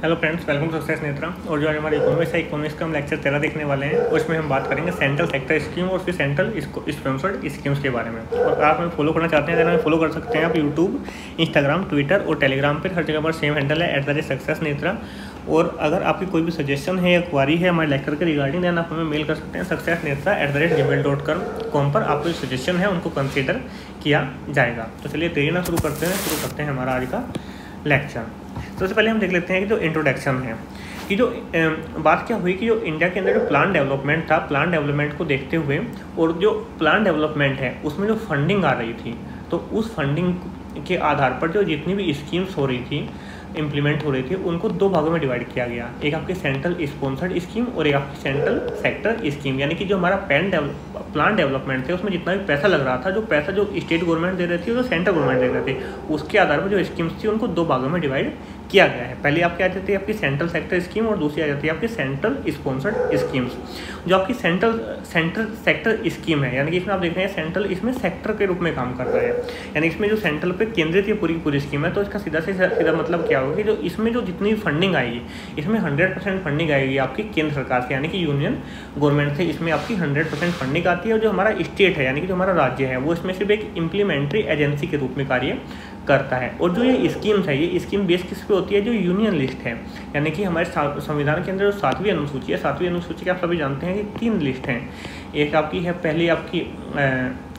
Hello friends, welcome to success Netra. और जो आज हमारे इकोनॉमिक्स का हम लेक्चर 13 देखने वाले हैं, उसमें हम बात करेंगे सेंट्रल सेक्टर स्कीम और फिर सेंट्रल स्पॉन्सर्ड स्कीम्स के बारे में। और आप हमें फॉलो करना चाहते हैं, अगर हमें फॉलो कर सकते हैं आप यूट्यूब, इंस्टाग्राम, ट्विटर और टेलीग्राम पर। हर जगह पर सेम हैंडल है @सक्सेस नेत्रा। और अगर आपकी कोई भी सजेशन है या क्वारी है हमारे लेक्चर के रिगार्डिंग, देन आप हमें मेल कर सकते हैं successnetra@gmail.com पर। आपको जो सजेशन है उनको कंसिडर किया जाएगा। तो चलिए देरी ना शुरू करते हैं हमारा आज का लेक्चर। सबसे पहले हम देख लेते हैं कि जो इंट्रोडक्शन है कि जो बात क्या हुई कि जो इंडिया के अंदर जो प्लान डेवलपमेंट था, प्लान डेवलपमेंट को देखते हुए और जो प्लान डेवलपमेंट है उसमें जो फंडिंग आ रही थी, तो उस फंडिंग के आधार पर जो जितनी भी स्कीम्स हो रही थी, इम्प्लीमेंट हो रही थी, उनको दो भागों में डिवाइड किया गया। एक आपकी सेंट्रल स्पॉन्सर्ड स्कीम और एक आपकी सेंट्रल सेक्टर स्कीम। यानी कि जो हमारा प्लान डेवलपमेंट थे उसमें जितना भी पैसा लग रहा था, जो पैसा जो स्टेट गवर्नमेंट दे रही थी और जो सेंट्रल गवर्नमेंट दे रही थी, उसके आधार पर जो स्कीम्स थी उनको दो भागों में डिवाइड किया गया है। पहले आपकी आ जाती है आपकी सेंट्रल सेक्टर स्कीम और दूसरी आ जाती है आपकी सेंट्रल स्पॉन्सर्ड स्कीम्स। जो आपकी सेंट्रल सेक्टर स्कीम है, यानी कि इसमें आप देख रहे हैं सेंट्रल इसमें सेक्टर के रूप में काम कर रहा है। यानी इसमें जो सेंट्रल पे केंद्रित ये पूरी स्कीम है, तो इसका सीधा से सीधा मतलब क्या होगा कि जो इसमें जो जितनी फंडिंग आएगी, इसमें 100% फंडिंग आएगी आपकी केंद्र सरकार से, यानी कि यूनियन गवर्नमेंट से। इसमें आपकी 100% फंडिंग आती है। और जो हमारा स्टेट है, यानी कि जो हमारा राज्य है, वो इसमें सिर्फ एक इम्प्लीमेंट्री एजेंसी के रूप में कार्य करता है। और जो ये स्कीम्स है, ये स्कीम बेस किस पे होती है? जो यूनियन लिस्ट है, यानी कि हमारे संविधान के अंदर जो 7वीं अनुसूची है, 7वीं अनुसूची के आप सभी जानते हैं कि 3 लिस्ट हैं। एक आपकी है पहली आपकी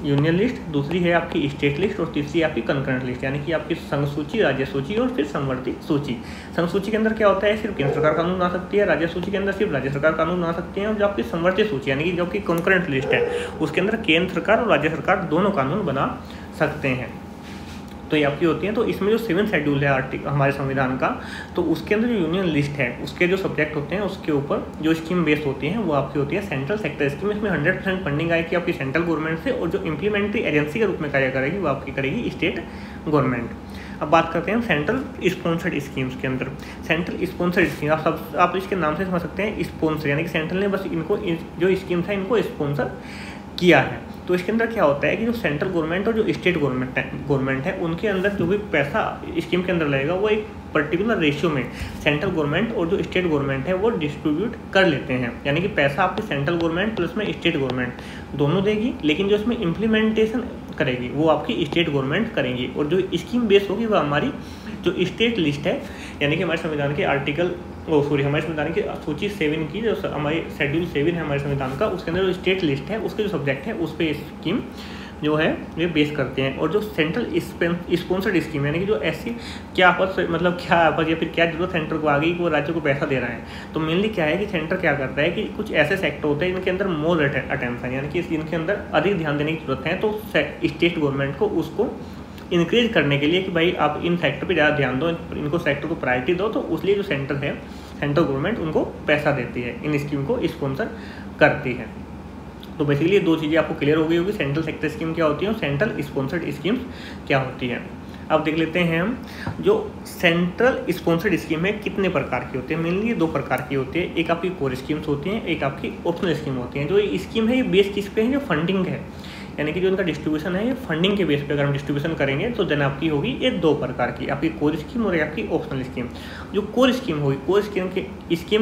यूनियन लिस्ट, दूसरी है आपकी स्टेट लिस्ट और तीसरी आपकी कंकरेंट लिस्ट, यानी कि आपकी संघ सूची, राज्य सूची और फिर समवर्ती सूची। संघ सूची के अंदर क्या होता है? सिर्फ केंद्र सरकार कानून बना सकती है। राज्य सूची के अंदर सिर्फ राज्य सरकार कानून बना सकती है। और जो आपकी समवर्ती सूची यानी कि जो आपकी कंकरेंट लिस्ट है, उसके अंदर केंद्र सरकार और राज्य सरकार दोनों कानून बना सकते हैं। तो ये आपकी होती है। तो इसमें जो 7th शेड्यूल है आर्टिकल हमारे संविधान का, तो उसके अंदर जो यूनियन लिस्ट है, उसके जो सब्जेक्ट होते हैं, उसके ऊपर जो स्कीम बेस्ड होती हैं वो आपकी होती है सेंट्रल सेक्टर स्कीम। इसमें 100% फंडिंग आएगी आपकी सेंट्रल गवर्नमेंट से, और जो इम्प्लीमेंट्री एजेंसी के रूप में कार्य करेगी वो आपकी करेगी स्टेट गवर्नमेंट। अब बात करते हैं सेंट्रल स्पॉन्सर्ड स्कीम्स के अंदर। सेंट्रल स्पॉन्सर्ड स्कीम आप इसके नाम से समझ सकते हैं, स्पॉन्सर, यानी कि सेंट्रल ने बस इनको जो स्कीम्स है इनको स्पॉन्सर किया है। तो इसके अंदर क्या होता है कि जो सेंट्रल गवर्नमेंट और जो स्टेट गवर्नमेंट है, उनके अंदर जो भी पैसा स्कीम के अंदर लगेगा वो एक पर्टिकुलर रेशियो में सेंट्रल गवर्नमेंट और जो स्टेट गवर्नमेंट है वो डिस्ट्रीब्यूट कर लेते हैं। यानी कि पैसा आपकी सेंट्रल गवर्नमेंट प्लस में स्टेट गवर्नमेंट दोनों देगी, लेकिन जो इसमें इम्प्लीमेंटेशन करेगी वो आपकी स्टेट गवर्नमेंट करेंगी। और जो स्कीम बेस होगी वो हमारी जो स्टेट लिस्ट है, यानी कि हमारे संविधान के हमारे संविधान की सूची 7 की जो हमारी शेड्यूल 7 है हमारे संविधान का, उसके अंदर जो स्टेट लिस्ट है उसके जो सब्जेक्ट है उस पर स्कीम जो है ये बेस करते हैं। और जो सेंट्रल स्पॉन्सर्ड स्कीम यानी कि जो ऐसी क्या आपस या फिर क्या जरूरत सेंटर को आ गई कि वो राज्य को पैसा दे रहा है, तो मेनली क्या है कि सेंटर क्या करता है कि कुछ ऐसे सेक्टर होते हैं इनके अंदर मोर अटेंशन, यानी कि इनके अंदर अधिक ध्यान देने की जरूरत है। तो स्टेट गवर्नमेंट को उसको इंक्रीज करने के लिए कि भाई आप इन सेक्टर पे ज़्यादा ध्यान दो, इनको सेक्टर को प्रायोरिटी दो, तो इसलिए जो सेंटर है, सेंट्रल गवर्नमेंट उनको पैसा देती है, इन स्कीम को स्पॉन्सर करती है। तो बेसिकली दो चीज़ें आपको क्लियर हो गई होगी, सेंट्रल सेक्टर स्कीम क्या होती है और सेंट्रल स्पॉन्सर्ड स्कीम्स क्या होती है। अब देख लेते हैं हम जो सेंट्रल स्पॉन्सर्ड स्कीम है कितने प्रकार की होती है। मेनली 2 प्रकार की होती है, एक आपकी कोर स्कीम्स होती हैं, एक आपकी ऑप्शनल स्कीम होती हैं। जो स्कीम है ये बेस किस पे है? जो फंडिंग है, यानी कि जो इनका डिस्ट्रीब्यूशन है ये फंडिंग के बेस पे अगर हम डिस्ट्रीब्यूशन करेंगे तो देन आपकी होगी ये 2 प्रकार की, आपकी कोर स्कीम और आपकी ऑप्शनल स्कीम। जो कोर स्कीम होगी, कोर स्कीम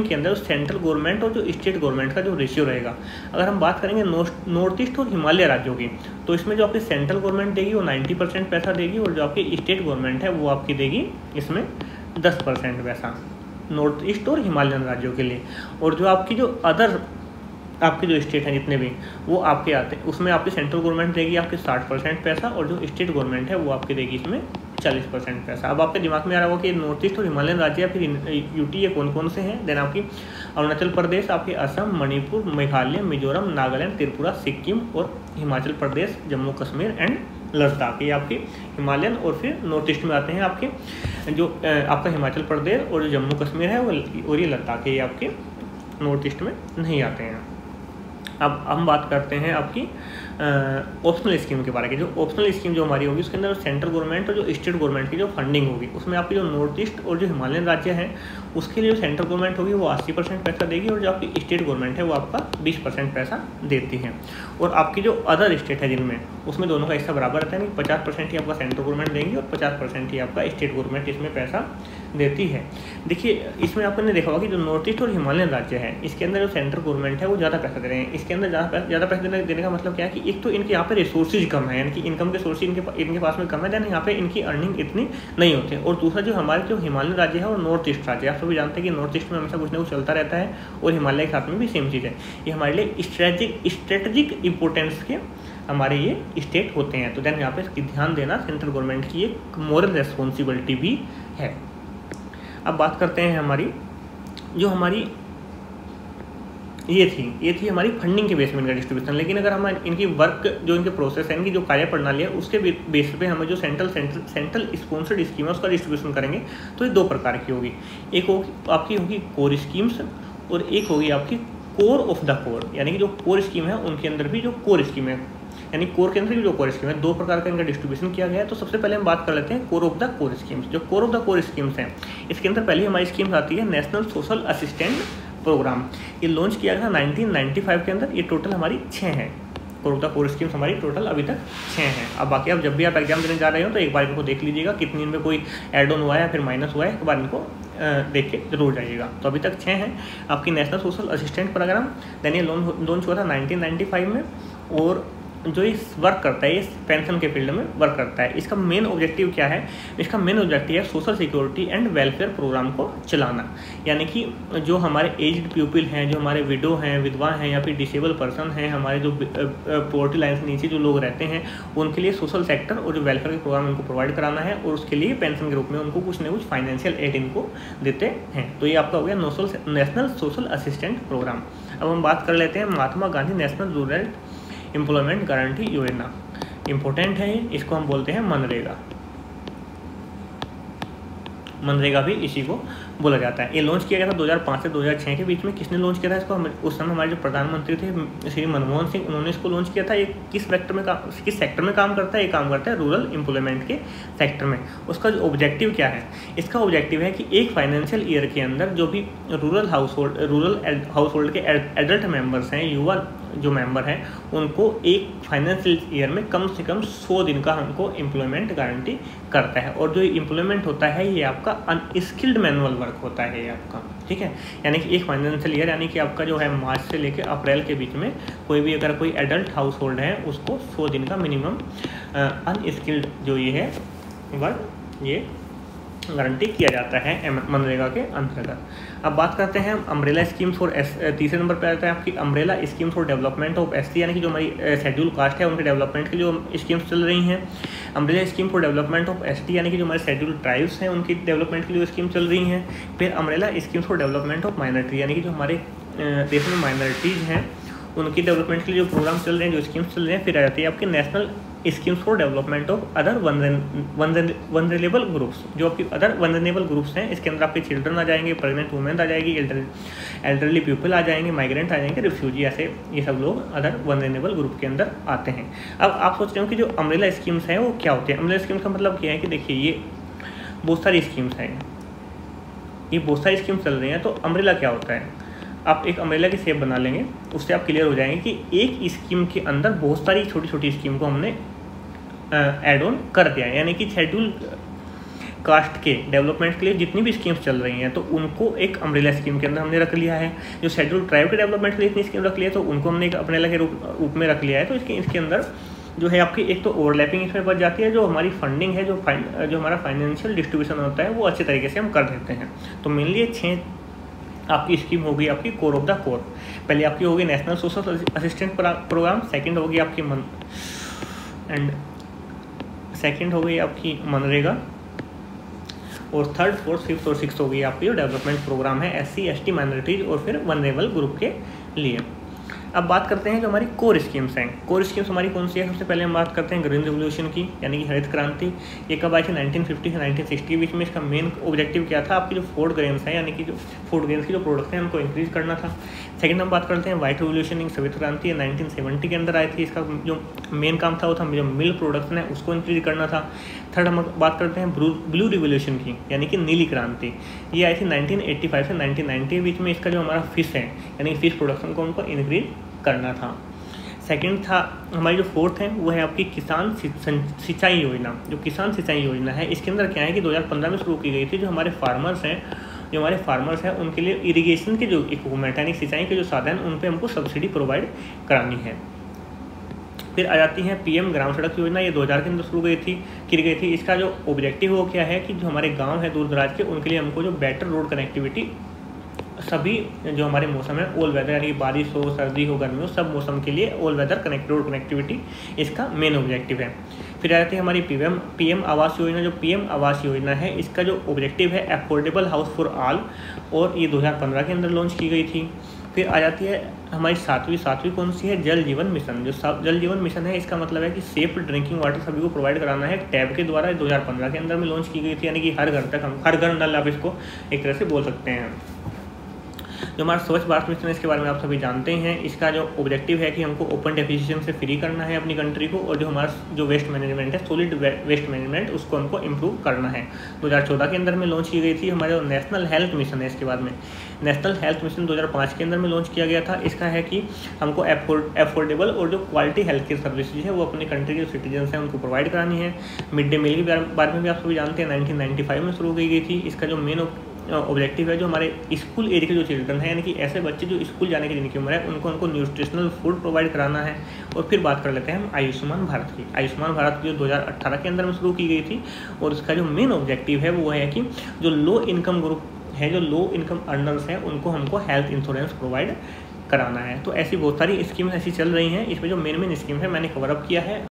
के अंदर सेंट्रल गवर्नमेंट और जो स्टेट गवर्नमेंट का जो रेशियो रहेगा, अगर हम बात करेंगे नॉर्थ ईस्ट और हिमालय राज्यों की, तो इसमें जो आपकी सेंट्रल गवर्नमेंट देगी वो 90% पैसा देगी, और जो आपकी स्टेट गवर्नमेंट है वो आपकी देगी इसमें 10% पैसा, नॉर्थ ईस्ट और हिमालयन राज्यों के लिए। और जो आपकी जो अदर आपके जो स्टेट हैं जितने भी वो आपके आते हैं, उसमें आपकी सेंट्रल गवर्नमेंट देगी आपके 60% पैसा, और जो स्टेट गवर्नमेंट है वो आपकी देगी इसमें 40% पैसा। अब आपके दिमाग में आ रहा होगा कि नॉर्थ ईस्ट और हिमालयन राज्य या फिर यूटी ये कौन कौन से हैं? देन आपकी अरुणाचल प्रदेश, आपके असम, मणिपुर, मेघालय, मिजोरम, नागालैंड, त्रिपुरा, सिक्किम और हिमाचल प्रदेश, जम्मू कश्मीर एंड लद्दाख। ये आपके हिमालयन और फिर नॉर्थ ईस्ट में आते हैं आपके जो आपका हिमाचल प्रदेश और जो जम्मू कश्मीर है वो, और ये लद्दाख है, ये आपके नॉर्थ ईस्ट में नहीं आते हैं। अब हम बात करते हैं आपकी ऑप्शनल स्कीम के बारे में। जो ऑप्शनल स्कीम जो हमारी होगी उसके अंदर सेंट्रल गवर्नमेंट और जो स्टेट गवर्नमेंट की जो फंडिंग होगी उसमें आपकी जो नॉर्थ ईस्ट और जो हिमालयन राज्य हैं उसके लिए जो सेंट्रल गवर्नमेंट होगी वो 80% पैसा देगी और जो आपकी स्टेट गवर्नमेंट है वो आपका 20% पैसा देती है। और आपकी जो अदर स्टेट है जिनमें उसमें दोनों का हिस्सा बराबर रहता है, यानी 50% ही आपका सेंट्रल गवर्नमेंट देंगी और 50% ही आपका स्टेट गवर्नमेंट इसमें पैसा देती है। देखिए इसमें आपने देखा होगा कि जो नॉर्थ ईस्ट और हिमालयन राज्य है इसके अंदर जो सेंट्रल गवर्नमेंट है वो ज़्यादा पैसा दे रहे हैं। इसके अंदर ज़्यादा पैसा देने का मतलब क्या है कि एक तो इनके यहाँ पे रिसोर्सेज कम है, यानी कि इनकम के सोर्स इनके पास में कम है, देन यहाँ पे इनकी अर्निंग इतनी नहीं होती है। और दूसरा जो हमारे जो हिमालयन राज्य है वो नॉर्थ ईस्ट राज्य है। आप सभी जानते हैं कि नॉर्थ ईस्ट में हमेशा कुछ ना कुछ चलता रहता है और हिमालय के साथ में भी सेम चीज़ है। ये हमारे लिए स्ट्रेटेजिक इंपोर्टेंस के हमारे ये स्टेट होते हैं। तो देन यहाँ पे इसकी ध्यान देना सेंट्रल गवर्नमेंट की एक मॉरल रेस्पॉन्सिबिलिटी भी है। अब बात करते हैं हमारी ये थी हमारी फंडिंग के बेस में इनका डिस्ट्रीब्यूशन। लेकिन अगर हम इनकी वर्क जो इनके प्रोसेस है, इनकी जो कार्य प्रणाली है उसके बेस पे हमें जो सेंट्रल स्पॉन्सर्ड स्कीम है उसका डिस्ट्रीब्यूशन करेंगे तो ये दो प्रकार की होगी। एक आपकी होगी कोर स्कीम्स और एक होगी आपकी कोर ऑफ द कोर, यानी कि जो कोर स्कीम है उनके अंदर भी जो कोर स्कीम है, यानी कोर के अंदर भी जो कोर स्कीम है, दो प्रकार का इनका डिस्ट्रीब्यूशन किया गया है। तो सबसे पहले हम बात कर लेते हैं core of the core schemes. जो core of the core schemes हैं इसके अंदर पहली हमारी स्कीम्स आती है नेशनल सोशल असिस्टेंट प्रोग्राम। ये लॉन्च किया गया 1995 के अंदर। ये टोटल हमारी 6 हैं। Core of the core schemes हमारी टोटल अभी तक 6 हैं। अब बाकी आप जब भी आप एग्जाम देने जा रहे हो तो एक बार इनको देख लीजिएगा कितनी इनमें कोई एड ऑन हुआ है या फिर माइनस हुआ है, एक बार इनको देख के जरूर जाइएगा। तो अभी तक 6 हैं आपकी national social assistant programme. Then ये लॉन्च हुआ था 1995 में और जो इस वर्क करता है, इस पेंशन के फील्ड में वर्क करता है। इसका मेन ऑब्जेक्टिव क्या है? इसका मेन ऑब्जेक्टिव है social security and welfare programme को चलाना, यानी कि जो हमारे एज्ड पीपल हैं, जो हमारे विडो हैं, विधवा हैं या फिर डिसेबल पर्सन हैं, हमारे जो पॉवर्टी लाइन से नीचे जो लोग रहते हैं उनके लिए सोशल सेक्टर और जो वेलफेयर के प्रोग्राम उनको प्रोवाइड कराना है और उसके लिए पेंशन के रूप में उनको कुछ न कुछ फाइनेंशियल एड इनको देते हैं। तो ये आपका हो गया नेशनल सोशल असिस्टेंट प्रोग्राम। अब हम बात कर लेते हैं Mahatma Gandhi national rural employment guarantee योजना। इम्पोर्टेंट है, इसको हम बोलते हैं मनरेगा। मनरेगा भी इसी को बोला जाता है। ये लॉन्च किया गया था 2005 से 2006 के बीच में। किसने लॉन्च किया था इसको? उस समय हमारे जो प्रधानमंत्री थे श्री मनमोहन सिंह, उन्होंने इसको लॉन्च किया था। ये किस सेक्टर में काम करता है? ये काम करता है रूरल एम्प्लॉयमेंट के सेक्टर में। उसका जो ऑब्जेक्टिव क्या है? इसका ऑब्जेक्टिव है कि एक फाइनेंशियल ईयर के अंदर जो भी रूरल हाउस होल्ड के एडल्ट मेंबर्स हैं, युवा जो मेंबर हैं, उनको एक फाइनेंशियल ईयर में कम से कम 100 दिन का हमको एम्प्लॉयमेंट गारंटी करता है। और जो एम्प्लॉयमेंट होता है ये आपका अनस्किल्ड मैनुअल वर्क होता है ये आपका, ठीक है। यानी कि एक फाइनेंशियल ईयर यानी कि आपका जो है मार्च से लेकर अप्रैल के बीच में कोई भी अगर कोई एडल्ट हाउस होल्ड है उसको 100 दिन का मिनिमम अनस्किल्ड जो ये है वर्क ये गारंटी किया जाता है मनरेगा के अंतर्गत। अब बात करते हैं अम्ब्रेला स्कीम्स फॉर तीसरे नंबर पर आता है आपकी umbrella scheme for development of ST, यानी कि जो हमारी शेड्यूल कास्ट है उनके डेवलपमेंट के जो स्कीम्स चल रही हैं। Umbrella scheme for development of ST, यानी कि जो हमारे शेड्यूल ट्राइब्स हैं उनकी डेवलपमेंट के लिए स्कीम चल रही हैं। फिर umbrella schemes for development of minority, यानी कि जो हमारे देश में माइनॉरिटीज़ हैं उनकी डेवलपमेंट के लिए जो प्रोग्राम चल रहे हैं, जो स्कीम्स चल रहे हैं। फिर आ जाती है आपकी national schemes for development of other vulnerable groups, जो आपकी अदर वनरेबल ग्रुप्स हैं। इसके अंदर आपके चिल्ड्रन आ जाएंगे, प्रेग्नेंट वुमेन आ जाएगी, एल्डरली पीपल आ जाएंगे, माइग्रेंट आ जाएंगे, रिफ्यूजी, ऐसे ये सब लोग अदर वनरेबल ग्रुप के अंदर आते हैं। अब आप सोच रहे हो कि जो अम्ब्रेला स्कीम्स हैं वो क्या होती है? अम्ब्रेला स्कीम्स का मतलब क्या है कि देखिए ये बहुत सारी स्कीम्स हैं, ये बहुत सारी स्कीम्स चल रही हैं। तो अम्ब्रेला क्या होता है? आप एक अम्ब्रेला की शेप बना लेंगे, उससे आप क्लियर हो जाएंगे कि एक स्कीम के अंदर बहुत सारी छोटी छोटी स्कीम को हमने ऐड ऑन कर दिया है। यानी कि शेड्यूल कास्ट के डेवलपमेंट के लिए जितनी भी स्कीम्स चल रही हैं तो उनको एक अम्ब्रेला स्कीम के अंदर हमने रख लिया है। जो शेड्यूल ट्राइब के डेवलपमेंट के लिए इतनी स्कीम रख लिया है तो उनको हमने एक अम्ब्रेला के रूप में रख लिया है। तो इसके अंदर जो है आपकी एक तो ओवरलैपिंग इसमें बच जाती है, जो हमारी फंडिंग है, जो हमारा फाइनेंशियल डिस्ट्रीब्यूशन होता है वो अच्छे तरीके से हम कर देते हैं। तो मेनली 6 आपकी स्कीम होगी आपकी कोर ऑफ द कोर। पहले आपकी होगी national social assistant programme, second होगी आपकी सेकंड हो गई आपकी मनरेगा, और थर्ड, फोर्थ, फिफ्थ और सिक्स्थ हो गई आपकी जो डेवलपमेंट प्रोग्राम है SC, ST, माइनॉरिटीज और फिर वनरेबल ग्रुप के लिए। अब बात करते हैं जो हमारी कोर स्कीम्स हैं। कोर स्कीम्स हमारी कौन सी है? सबसे पहले हम बात करते हैं ग्रीन रिवोल्यूशन की, यानी कि हरित क्रांति। ये कब आई थी? 1950 से 1960 के बीच में। इसका मेन ऑब्जेक्टिव क्या था? आपकी जो फूड ग्रेन्स है, यानी कि जो फूड ग्रेन्स की जो प्रोडक्शन है उनको इंक्रीज करना था। सेकंड हम बात करते हैं व्हाइट रिवोल्यूशन, श्वेत क्रांति 1970 के अंदर आई थी। इसका जो मेन काम था वो था जो मिल्क प्रोडक्शन है उसको इंक्रीज करना था। थर्ड हम बात करते हैं ब्लू रिवोल्यूशन की, यानी कि नीली क्रांति। ये आई थी 1985 से 1990 के बीच में। इसका जो हमारा फिश है, यानी फिश प्रोडक्शन को हमको इंक्रीज करना था। सेकंड था हमारी जो फोर्थ है वो है आपकी किसान सिंचाई योजना। जो किसान सिंचाई योजना है इसके अंदर क्या है कि 2015 में शुरू की गई थी। जो हमारे फार्मर्स हैं उनके लिए इरिगेशन के जो इक्विपमेंट यानी सिंचाई के जो साधन उन पे हमको सब्सिडी प्रोवाइड करानी है। फिर आ जाती है पीएम ग्राम सड़क योजना। ये 2000 के अंदर शुरू की गई थी। इसका जो ऑब्जेक्टिव वो क्या है कि जो हमारे गांव है दूर दराज के, उनके लिए हमको जो बेटर रोड कनेक्टिविटी सभी जो हमारे मौसम है ऑल वेदर, यानी बारिश हो, सर्दी हो, गर्मी हो, सब मौसम के लिए ऑल वेदर रोड कनेक्टिविटी इसका मेन ऑब्जेक्टिव है। फिर आ जाती है हमारी पीएम आवास योजना। जो पीएम आवास योजना है इसका जो ऑब्जेक्टिव है अफोर्डेबल हाउस फॉर ऑल, और ये 2015 के अंदर लॉन्च की गई थी। फिर आ जाती है हमारी सातवीं कौन सी है? जल जीवन मिशन। जो जल जीवन मिशन है इसका मतलब है कि सेफ ड्रिंकिंग वाटर सभी को प्रोवाइड कराना है टैब के द्वारा। 2015 के अंदर में लॉन्च की गई थी, यानी कि हर घर नल आप इसको एक तरह से बोल सकते हैं। जो हमारा स्वच्छ भारत मिशन है इसके बारे में आप सभी जानते हैं। इसका जो ऑब्जेक्टिव है कि हमको ओपन डेफिकेशन से फ्री करना है अपनी कंट्री को, और जो हमारा जो वेस्ट मैनेजमेंट है, सॉलिड वेस्ट मैनेजमेंट, उसको हमको इम्प्रूव करना है। 2014 के अंदर में लॉन्च की गई थी। हमारा जो नेशनल हेल्थ मिशन है इसके बाद में नेशनल हेल्थ मिशन 2005 के अंदर में लॉन्च किया गया था। इसका है कि हमको एफोर्डेबल और जो क्वालिटी हेल्थ केयर सर्विसेज है वो अपनी कंट्री के जो सिटीजन्स हैं उनको प्रोवाइड करानी है। मिड डे मील के बारे में भी आप सभी जानते हैं, 1995 में शुरू की गई थी। इसका जो मेन ऑब्जेक्टिव है जो हमारे स्कूल एरिया के जो चिल्ड्रन है, यानी कि ऐसे बच्चे जो स्कूल जाने की जिनकी उम्र है, उनको न्यूट्रिशनल फूड प्रोवाइड कराना है। और फिर बात कर लेते हैं हम आयुष्मान भारत की। आयुष्मान भारत जो 2018 के अंदर में शुरू की गई थी, और उसका जो मेन ऑब्जेक्टिव है वो है कि जो लो इनकम ग्रुप है, जो लो इनकम अर्नर्स हैं, उनको हमको हेल्थ इंश्योरेंस प्रोवाइड कराना है। तो ऐसी बहुत सारी स्कीम्स ऐसी चल रही हैं। इसमें जो मेन स्कीम है मैंने कवर अप किया है।